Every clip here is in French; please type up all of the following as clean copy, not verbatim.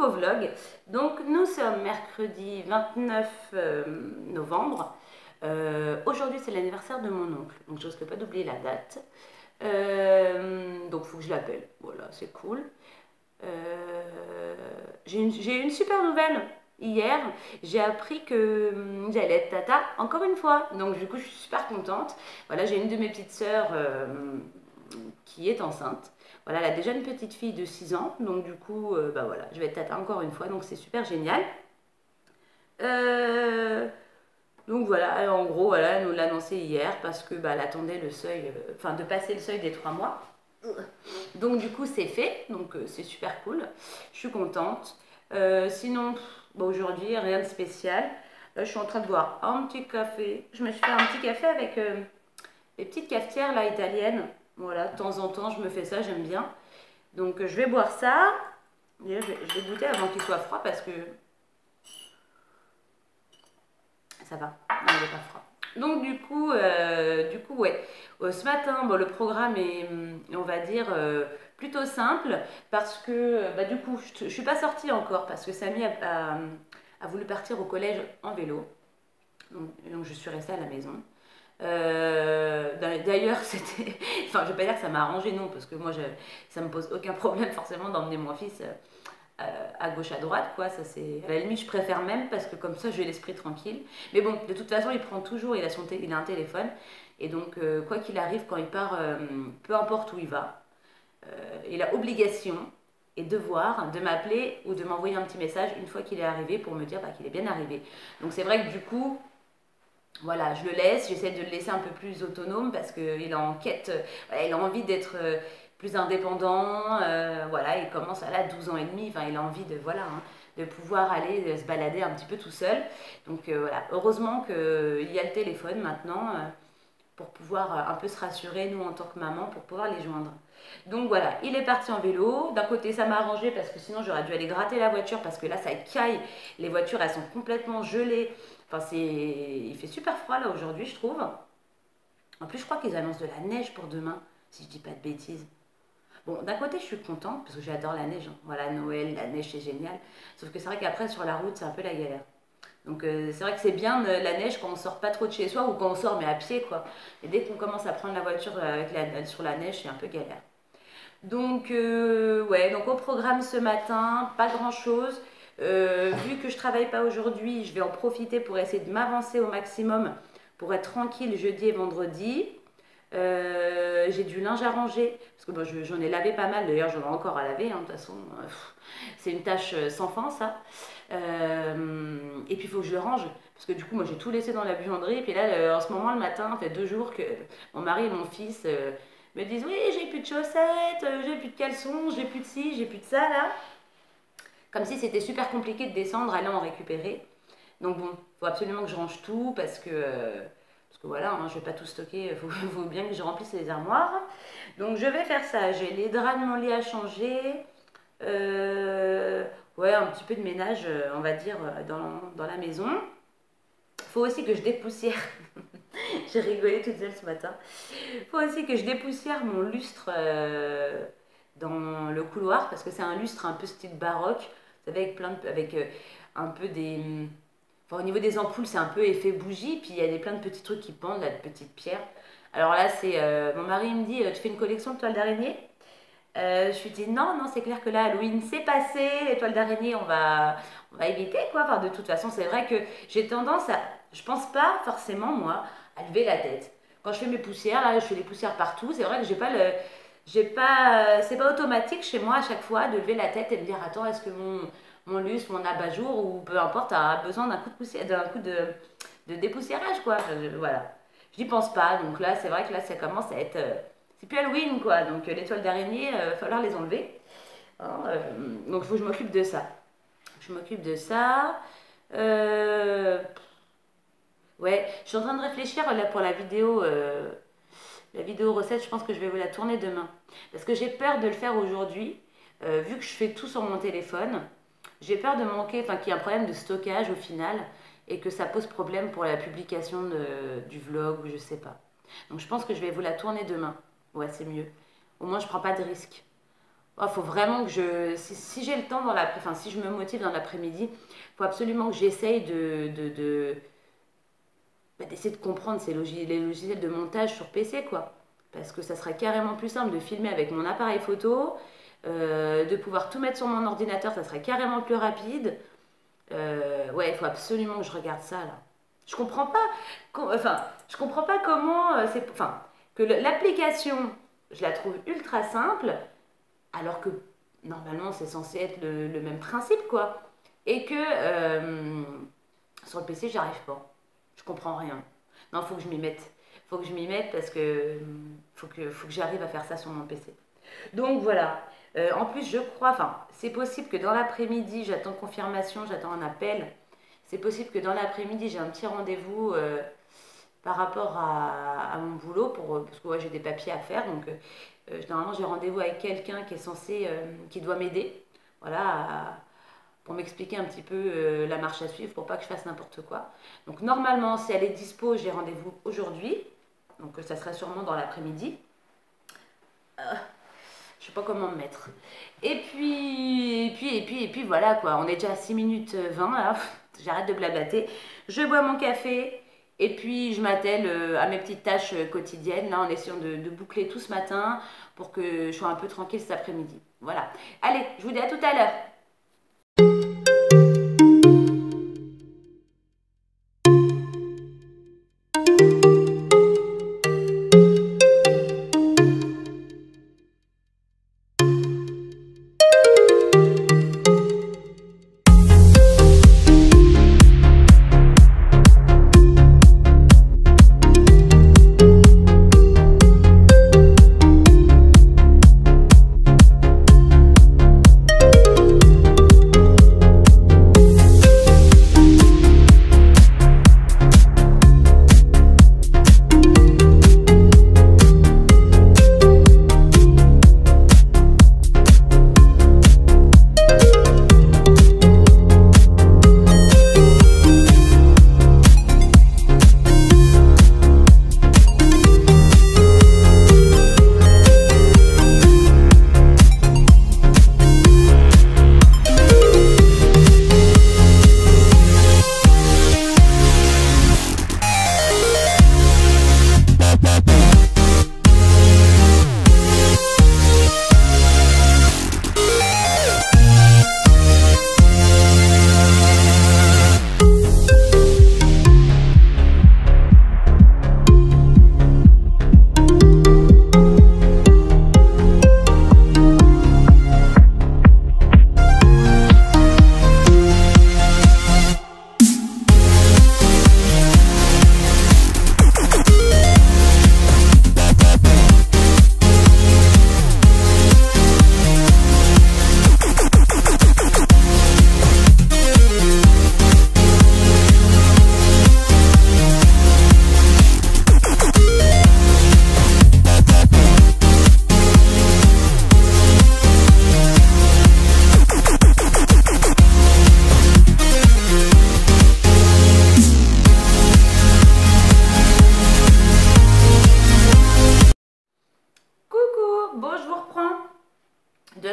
nouveau vlog. Donc nous sommes mercredi 29 novembre. Aujourd'hui c'est l'anniversaire de mon oncle, donc je risque pas d'oublier la date. Donc il faut que je l'appelle, voilà, c'est cool. J'ai eu une super nouvelle. Hier, j'ai appris que j'allais être tata encore une fois. Donc du coup, je suis super contente. Voilà, j'ai une de mes petites sœurs qui est enceinte. Voilà, elle a déjà une petite fille de 6 ans. Donc du coup, bah voilà, je vais être tata encore une fois. Donc c'est super génial. Euh, donc voilà, en gros, voilà, elle nous l'a annoncé hier parce que bah, elle attendait le seuil, enfin de passer le seuil des 3 mois. Donc du coup c'est fait, donc c'est super cool, je suis contente. Sinon, bon, aujourd'hui rien de spécial. Là je suis en train de boire un petit café. Je me suis fait un petit café avec les petites cafetières là italiennes. Voilà, de temps en temps je me fais ça, j'aime bien. Donc je vais boire ça. D'ailleurs, je vais goûter avant qu'il soit froid parce que ça va, non, il n'est pas froid. Donc du coup ouais. Ce matin, bon, le programme est, on va dire, plutôt simple parce que bah, du coup, je ne suis pas sortie encore parce que Samy a voulu partir au collège en vélo. Donc je suis restée à la maison. D'ailleurs, c'était. Enfin, je vais pas dire que ça m'a arrangé, non, parce que moi, ça me pose aucun problème forcément d'emmener mon fils à gauche à droite, quoi. Ça, c'est à la limite, je préfère même parce que comme ça j'ai l'esprit tranquille. Mais bon, de toute façon il prend toujours, il a un téléphone, et donc quoi qu'il arrive, quand il part, peu importe où il va, il a obligation et devoir de m'appeler ou de m'envoyer un petit message une fois qu'il est arrivé pour me dire bah, qu'il est bien arrivé. Donc c'est vrai que du coup, voilà, je le laisse, j'essaie de le laisser un peu plus autonome parce qu'il est en quête, voilà, il a envie d'être plus indépendant, voilà, il commence à là 12 ans et demi, enfin il a envie de, voilà, hein, de pouvoir aller se balader un petit peu tout seul. Donc voilà, heureusement qu'il y a le téléphone maintenant pour pouvoir un peu se rassurer, nous en tant que maman, pour pouvoir les joindre. Donc voilà, il est parti en vélo. D'un côté, ça m'a arrangé parce que sinon j'aurais dû aller gratter la voiture parce que là, ça caille. Les voitures, elles sont complètement gelées. Enfin, il fait super froid là aujourd'hui, je trouve. En plus, je crois qu'ils annoncent de la neige pour demain, si je dis pas de bêtises. Bon, d'un côté, je suis contente parce que j'adore la neige, hein. Voilà, Noël, la neige, c'est génial. Sauf que c'est vrai qu'après, sur la route, c'est un peu la galère. Donc c'est vrai que c'est bien la neige quand on sort pas trop de chez soi ou quand on sort mais à pied quoi. Et dès qu'on commence à prendre la voiture sur la neige, c'est un peu galère. Donc ouais, donc au programme ce matin, pas grand chose. Vu que je travaille pas aujourd'hui, je vais en profiter pour essayer de m'avancer au maximum pour être tranquille jeudi et vendredi. J'ai du linge à ranger parce que bon, j'en ai lavé pas mal, d'ailleurs j'en ai encore à laver, hein, de toute façon c'est une tâche sans fin ça. Et puis il faut que je le range parce que du coup moi j'ai tout laissé dans la buanderie et puis là en ce moment le matin, ça fait 2 jours que mon mari et mon fils me disent oui j'ai plus de chaussettes, j'ai plus de caleçons, j'ai plus de ci, j'ai plus de ça là. Comme si c'était super compliqué de descendre, aller en récupérer. Donc bon, il faut absolument que je range tout parce que voilà, hein, je vais pas tout stocker, il faut bien que je remplisse les armoires. Donc je vais faire ça, j'ai les draps de mon lit à changer, ouais, un petit peu de ménage, on va dire, dans la maison. Il faut aussi que je dépoussière, j'ai rigolé toute seule ce matin, il faut aussi que je dépoussière mon lustre dans le couloir parce que c'est un lustre un peu style baroque, vous savez, avec un peu des... Enfin, au niveau des ampoules, c'est un peu effet bougie, puis il y a plein de petits trucs qui pendent, là, de petites pierres. Alors là, c'est mon mari il me dit, tu fais une collection de toiles d'araignée? Je lui dis non, non, c'est clair que là, Halloween c'est passé, les toiles d'araignée, on va éviter quoi. Enfin, de toute façon, c'est vrai que j'ai tendance à, je pense pas forcément moi, à lever la tête. Quand je fais mes poussières, là, je fais les poussières partout. C'est vrai que c'est pas automatique chez moi à chaque fois de lever la tête et de me dire attends, est-ce que mon lustre, mon abat-jour ou peu importe a besoin d'un coup de poussière, d'un coup de dépoussiérage quoi. Voilà, je n'y pense pas. Donc là, c'est vrai que là, ça commence à être c'est plus Halloween quoi, donc les toiles d'araignée, il va falloir les enlever. Hein, donc il faut que je m'occupe de ça. Je m'occupe de ça. Ouais, je suis en train de réfléchir là pour la vidéo recette, je pense que je vais vous la tourner demain. Parce que j'ai peur de le faire aujourd'hui, vu que je fais tout sur mon téléphone. J'ai peur de manquer, enfin qu'il y ait un problème de stockage au final et que ça pose problème pour la publication du vlog ou je sais pas. Donc je pense que je vais vous la tourner demain. Ouais, c'est mieux. Au moins je prends pas de risque. Oh, faut vraiment que si j'ai le temps dans l'après, enfin, si je me motive dans l'après-midi, faut absolument que j'essaye d'essayer de comprendre les logiciels de montage sur PC, quoi. Parce que ça sera carrément plus simple de filmer avec mon appareil photo, de pouvoir tout mettre sur mon ordinateur, ça serait carrément plus rapide. Ouais, il faut absolument que je regarde ça, là. Je comprends pas, enfin, je comprends pas comment enfin, que l'application, je la trouve ultra simple, alors que normalement c'est censé être le même principe, quoi. Et que sur le PC, j'y arrive pas. Je comprends rien. Non, faut que je m'y mette. Faut que je m'y mette parce que faut que j'arrive à faire ça sur mon PC. Donc voilà. En plus, je crois, enfin, c'est possible que dans l'après-midi, j'attends confirmation, j'attends un appel. C'est possible que dans l'après-midi, j'ai un petit rendez-vous par rapport à mon boulot, parce que ouais, j'ai des papiers à faire. Donc, normalement, j'ai rendez-vous avec quelqu'un qui est censé, qui doit m'aider. Voilà, pour m'expliquer un petit peu la marche à suivre, pour pas que je fasse n'importe quoi. Donc, normalement, si elle est dispo, j'ai rendez-vous aujourd'hui. Donc, ça sera sûrement dans l'après-midi. Je sais pas comment me mettre. Et puis voilà quoi. On est déjà à 6 minutes 20 là. J'arrête de blablater. Je bois mon café. Et puis je m'attelle à mes petites tâches quotidiennes là en essayant de boucler tout ce matin pour que je sois un peu tranquille cet après-midi. Voilà. Allez, je vous dis à tout à l'heure.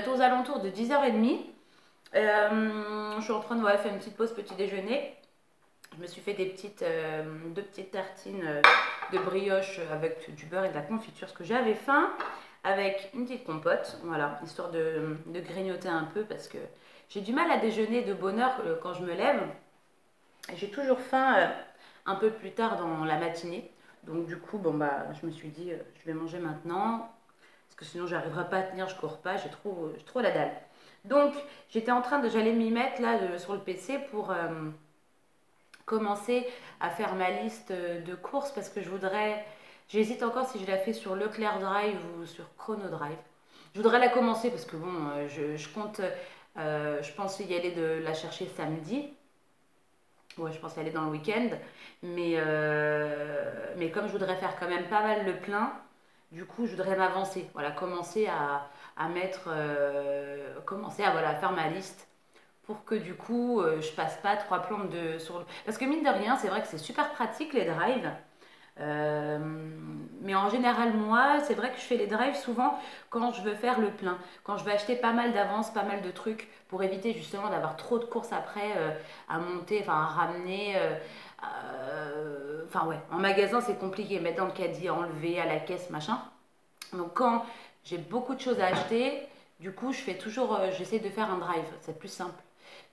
Aux alentours de 10h30. Je suis en train de faire une petite pause petit déjeuner. Je me suis fait deux petites tartines de brioche avec du beurre et de la confiture, parce que j'avais faim, avec une petite compote, voilà, histoire de grignoter un peu, parce que j'ai du mal à déjeuner de bonne heure quand je me lève. J'ai toujours faim un peu plus tard dans la matinée. Donc du coup, bon bah, je me suis dit, je vais manger maintenant, parce que sinon j'arriverai pas à tenir, je cours pas, j'ai trop la dalle. Donc j'allais m'y mettre là sur le PC pour commencer à faire ma liste de courses, parce que j'hésite encore si je la fais sur Leclerc Drive ou sur Chrono Drive. Je voudrais la commencer parce que bon, je compte, je pense y aller la chercher samedi. Ouais, je pense y aller dans le week-end. Mais comme je voudrais faire quand même pas mal le plein, du coup, je voudrais m'avancer. Voilà, commencer à voilà, à faire ma liste pour que du coup, je passe pas trois plombes sur le... Parce que mine de rien, c'est vrai que c'est super pratique les drives. Mais en général, moi, c'est vrai que je fais les drives souvent quand je veux faire le plein, quand je veux acheter pas mal d'avance, pas mal de trucs pour éviter justement d'avoir trop de courses après à monter, enfin à ramener. Enfin ouais, en magasin c'est compliqué, mettre dans le caddie, enlever à la caisse, machin. Donc quand j'ai beaucoup de choses à acheter, du coup je fais toujours, j'essaie de faire un drive, c'est plus simple.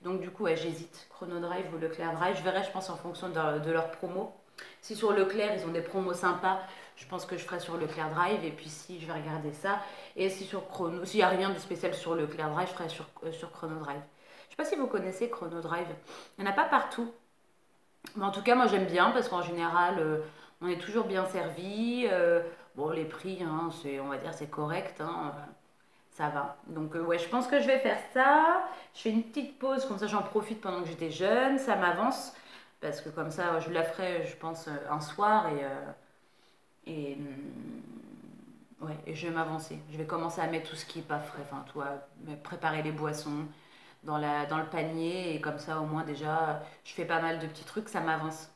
Donc du coup ouais, j'hésite, Chrono Drive ou Leclerc Drive, je verrai je pense en fonction de leur promo. Si sur Leclerc ils ont des promos sympas, je pense que je ferai sur Leclerc Drive et puis si je vais regarder ça. Et si sur Chrono, s'il n'y a rien de spécial sur Leclerc Drive, je ferai sur Chrono Drive. Je sais pas si vous connaissez Chrono Drive, il n'y en a pas partout. Mais en tout cas moi j'aime bien parce qu'en général on est toujours bien servi. Bon les prix, hein, on va dire c'est correct. Hein, ça va. Donc ouais, je pense que je vais faire ça. Je fais une petite pause, comme ça j'en profite pendant que j'étais jeune, ça m'avance. Parce que comme ça, je la ferai, je pense, un soir et, ouais, et je vais m'avancer. Je vais commencer à mettre tout ce qui est pas frais, enfin, tout, préparer les boissons dans le panier et comme ça, au moins déjà, je fais pas mal de petits trucs, ça m'avance.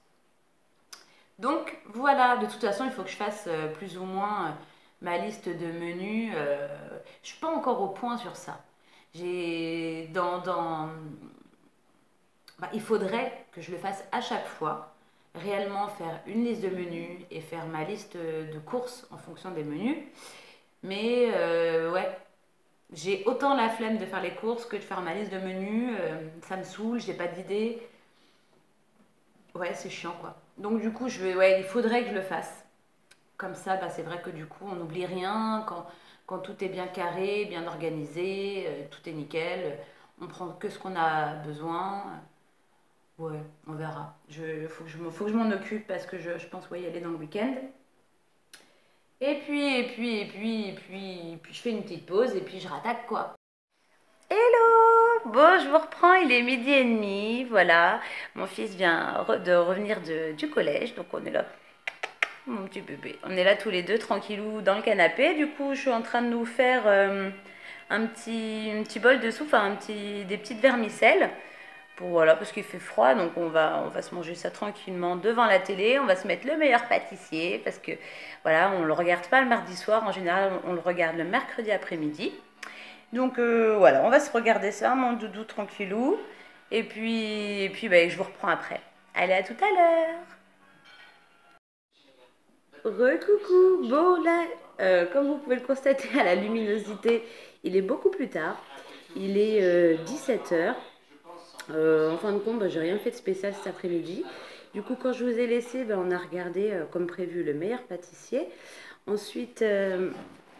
Donc voilà, de toute façon, il faut que je fasse plus ou moins ma liste de menus. Je suis pas encore au point sur ça. J'ai bah, il faudrait que je le fasse à chaque fois, réellement faire une liste de menus et faire ma liste de courses en fonction des menus. Mais ouais, j'ai autant la flemme de faire les courses que de faire ma liste de menus. Ça me saoule, j'ai pas d'idée. Ouais, c'est chiant quoi. Donc du coup, ouais, il faudrait que je le fasse. Comme ça, bah, c'est vrai que du coup, on n'oublie rien. Quand tout est bien carré, bien organisé, tout est nickel. On prend que ce qu'on a besoin. Ouais, on verra. Faut que je m'en occupe parce que je pense ouais, y aller dans le week-end. Et puis, je fais une petite pause et puis je rattaque quoi. Hello! Bon, je vous reprends, il est midi et demi, voilà. Mon fils vient de revenir du collège, donc on est là, mon petit bébé. On est là tous les deux, tranquillou, dans le canapé. Du coup, je suis en train de nous faire un petit bol de soupe, enfin, des petites vermicelles. Voilà, parce qu'il fait froid, donc on va se manger ça tranquillement devant la télé. On va se mettre le meilleur pâtissier, parce que voilà, on ne le regarde pas le mardi soir. En général, on le regarde le mercredi après-midi. Donc voilà, on va se regarder ça, mon doudou tranquillou. Et puis bah, je vous reprends après. Allez, à tout à l'heure. Recoucou. Bon, là, comme vous pouvez le constater à la luminosité, il est beaucoup plus tard. Il est 17 h. En fin de compte, bah, j'ai rien fait de spécial cet après-midi. Du coup, quand je vous ai laissé, bah, on a regardé, comme prévu, le meilleur pâtissier. Ensuite, oh,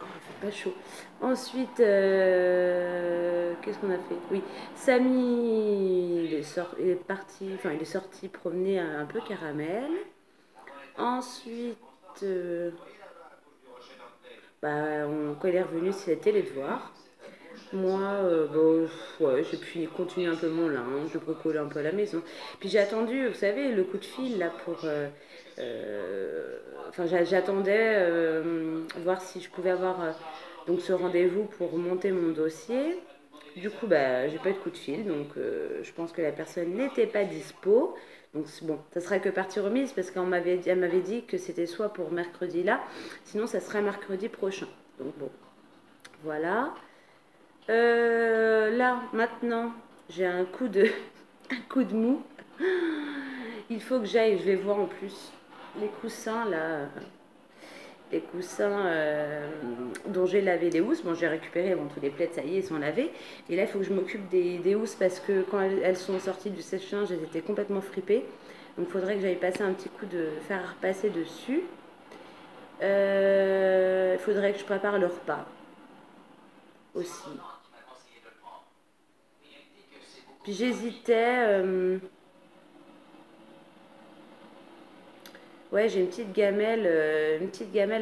il fait pas chaud. Ensuite, qu'est-ce qu'on a fait? Oui, Samy, il est parti, enfin, il est sorti promener un peu caramel. Ensuite, euh, bah, quand il est revenu, c'était les devoirs. Moi, bon, ouais, j'ai pu continuer un peu mon linge, bricoler un peu à la maison. Puis j'ai attendu, vous savez, le coup de fil là pour. Enfin, j'attendais voir si je pouvais avoir donc ce rendez-vous pour monter mon dossier. Du coup, bah, j'ai pas eu de coup de fil, donc je pense que la personne n'était pas dispo. Donc bon, ça sera que partie remise parce elle m'avait dit que c'était soit pour mercredi là, sinon ça serait mercredi prochain. Donc bon, voilà. Là, maintenant, j'ai un coup de mou. Il faut que j'aille, je les vois en plus. Les coussins, là, les coussins dont j'ai lavé les housses. Bon, j'ai récupéré, bon, tous les plaids, ça y est, ils sont lavés. Et là, il faut que je m'occupe des housses parce que quand elles sont sorties du sèche-linge, elles étaient complètement fripées. Donc, il faudrait que j'aille passer un petit coup de fer à repasser dessus. Il faudrait que je prépare le repas aussi. Puis j'hésitais. Ouais, j'ai une petite gamelle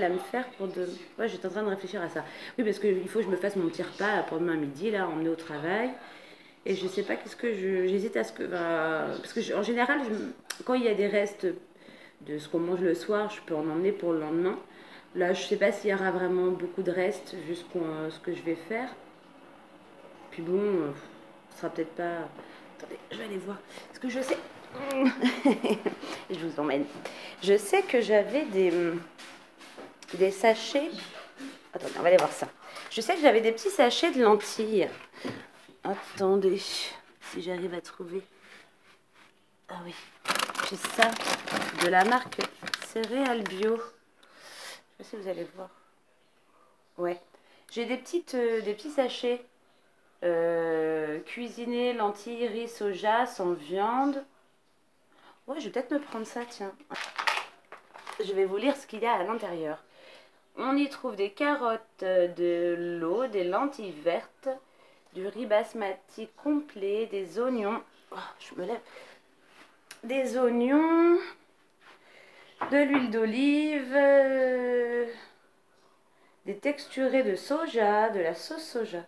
à me faire pour de. Ouais, j'étais en train de réfléchir à ça. Oui, parce qu'il faut que je me fasse mon petit repas pour demain midi, là, emmener au travail. Et je sais pas qu'est-ce que j'hésite à ce que. Parce que en général, quand il y a des restes de ce qu'on mange le soir, je peux en emmener pour le lendemain. Là, je sais pas s'il y aura vraiment beaucoup de restes, juste ce que je vais faire. Puis bon, ce sera peut-être pas. Attendez, je vais aller voir. Parce que je sais. Je vous emmène. Je sais que j'avais des sachets. Attendez, on va aller voir ça. Je sais que j'avais des petits sachets de lentilles. Attendez, si j'arrive à trouver. Ah oui, j'ai ça de la marque Céréales Bio. Je sais pas si vous allez voir. Ouais, j'ai des petits sachets cuisinés, lentilles, riz, soja, sans viande. Ouais, je vais peut-être me prendre ça, tiens. Je vais vous lire ce qu'il y a à l'intérieur. On y trouve des carottes, de l'eau, des lentilles vertes, du riz basmati complet, des oignons. Oh, je me lève. Des oignons, de l'huile d'olive, des texturés de soja, de la sauce soja.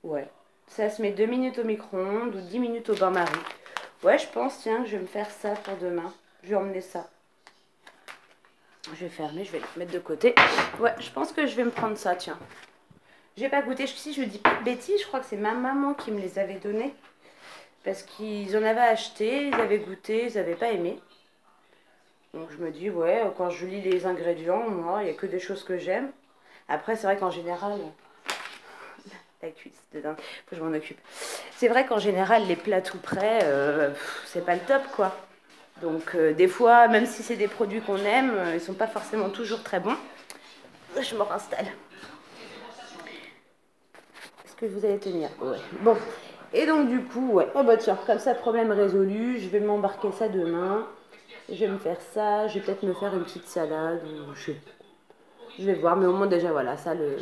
Ouais, ça se met 2 minutes au micro-ondes ou 10 minutes au bain-marie. Ouais, je pense, tiens, que je vais me faire ça pour demain. Je vais emmener ça. Je vais fermer, je vais le mettre de côté. Ouais, je pense que je vais me prendre ça, tiens. J'ai pas goûté, si je dis pas de bêtises, je crois que c'est ma maman qui me les avait donnés. Parce qu'ils en avaient acheté, ils avaient goûté, ils n'avaient pas aimé. Donc je me dis, ouais, quand je lis les ingrédients, moi, il n'y a que des choses que j'aime. Après, c'est vrai qu'en général, la cuisse dedans, faut que je m'en occupe. C'est vrai qu'en général, les plats tout prêts, c'est pas le top, quoi. Donc des fois, même si c'est des produits qu'on aime, ils sont pas forcément toujours très bons. Je me réinstalle. Est-ce que vous allez tenir? Ouais. Bon. Et donc du coup, ouais. Oh bah tiens, comme ça, problème résolu. Je vais m'embarquer ça demain. Je vais me faire ça. Je vais peut-être me faire une petite salade. Je vais voir. Mais au moins déjà, voilà, ça le...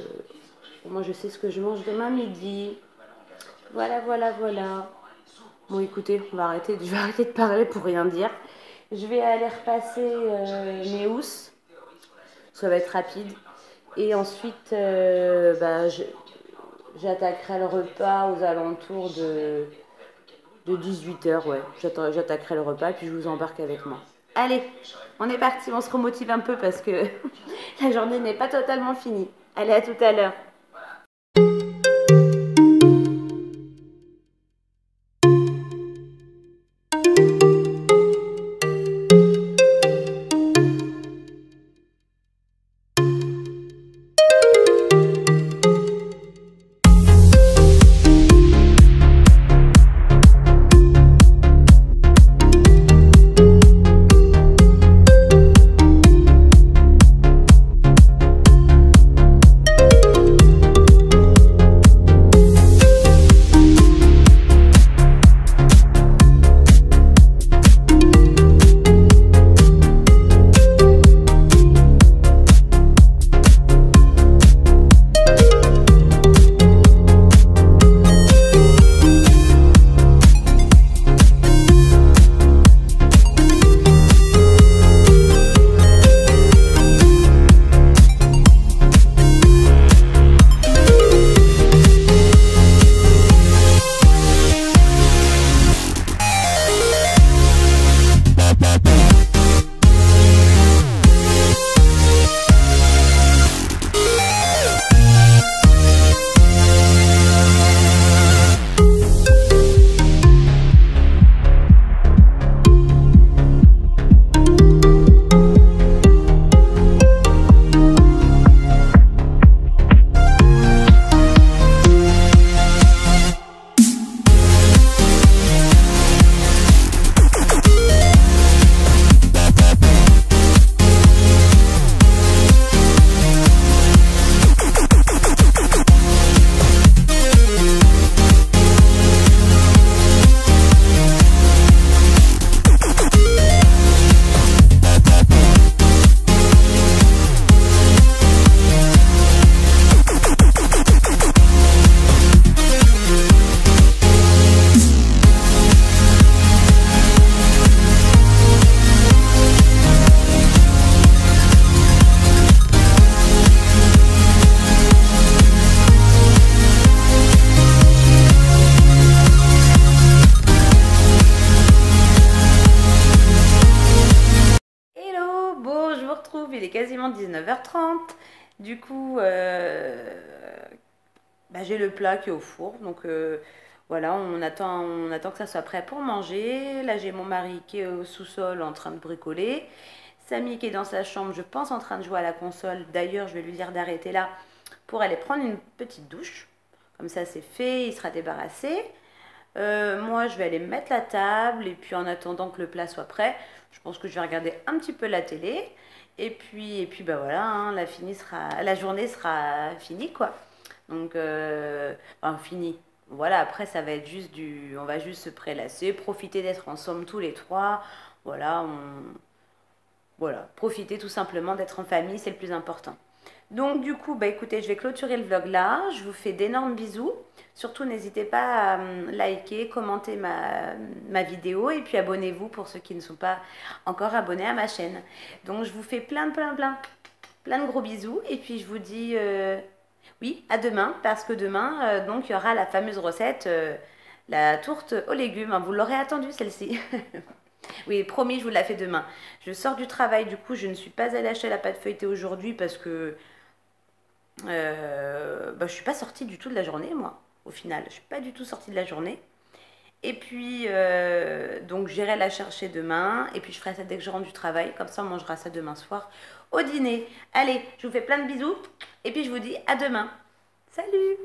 Au moins je sais ce que je mange demain midi. Voilà, voilà, voilà. Bon écoutez, je vais arrêter de parler pour rien dire. Je vais aller repasser mes housses. Ça va être rapide. Et ensuite, j'attaquerai le repas aux alentours de 18 h. Ouais, j'attaquerai le repas puis je vous embarque avec moi. Allez, on est parti, on se remotive un peu parce que la journée n'est pas totalement finie. Allez, à tout à l'heure. Il est quasiment 19h30. Du coup, j'ai le plat qui est au four. Donc Voilà, on attend que ça soit prêt pour manger. Là, j'ai mon mari qui est au sous-sol en train de bricoler. Samy qui est dans sa chambre, je pense, en train de jouer à la console. D'ailleurs, je vais lui dire d'arrêter là pour aller prendre une petite douche. Comme ça, c'est fait, il sera débarrassé. Moi, je vais aller mettre la table et puis en attendant que le plat soit prêt, je pense que je vais regarder un petit peu la télé. Et puis bah voilà, hein, la journée sera finie quoi. Donc, enfin, fini. Voilà, après, ça va être juste on va juste se prélasser, profiter d'être ensemble tous les trois. Voilà, voilà, profiter tout simplement d'être en famille, c'est le plus important. Donc, du coup, bah écoutez, je vais clôturer le vlog là. Je vous fais d'énormes bisous. Surtout, n'hésitez pas à liker, commenter ma vidéo et puis abonnez-vous pour ceux qui ne sont pas encore abonnés à ma chaîne. Donc, je vous fais plein de gros bisous et puis je vous dis oui, à demain, parce que demain, donc, il y aura la fameuse recette, la tourte aux légumes. Hein, vous l'aurez attendue, celle-ci. Oui, promis, je vous la fais demain. Je sors du travail, du coup, je ne suis pas allée acheter la pâte feuilletée aujourd'hui parce que bah, je suis pas sortie du tout de la journée, moi, au final. Je suis pas du tout sortie de la journée. Et puis, donc, j'irai la chercher demain. Et puis, je ferai ça dès que je rentre du travail. Comme ça, on mangera ça demain soir au dîner. Allez, je vous fais plein de bisous. Et puis, je vous dis à demain. Salut!